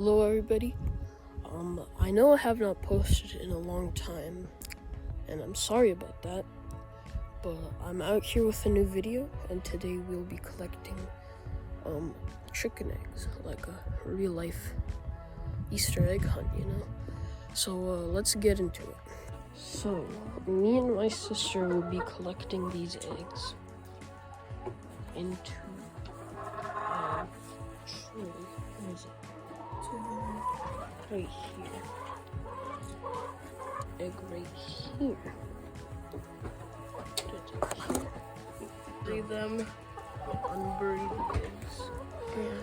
Hello everybody. I know I have not posted in a long time, and I'm sorry about that, but I'm out here with a new video, and today we'll be collecting chicken eggs, like a real life Easter egg hunt, you know? So let's get into it. So, me and my sister will be collecting these eggs into tray. Where is it? Right here. Egg right here. Bury them. Unbury the eggs. Yeah.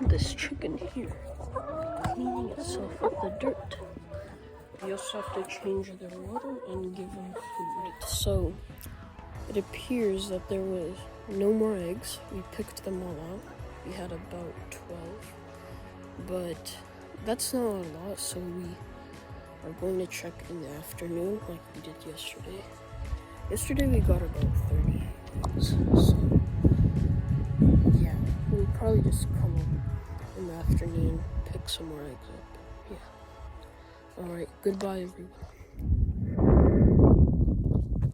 This chicken here, cleaning itself with the dirt. We also have to change their water and give them food. So, it appears that there was no more eggs. We picked them all out. We had about 12. But that's not a lot, so we are going to check in the afternoon like we did yesterday. Yesterday we got about 30 eggs, so yeah, we'll probably just come up in the afternoon, pick some more eggs up. Yeah. Alright, goodbye everyone.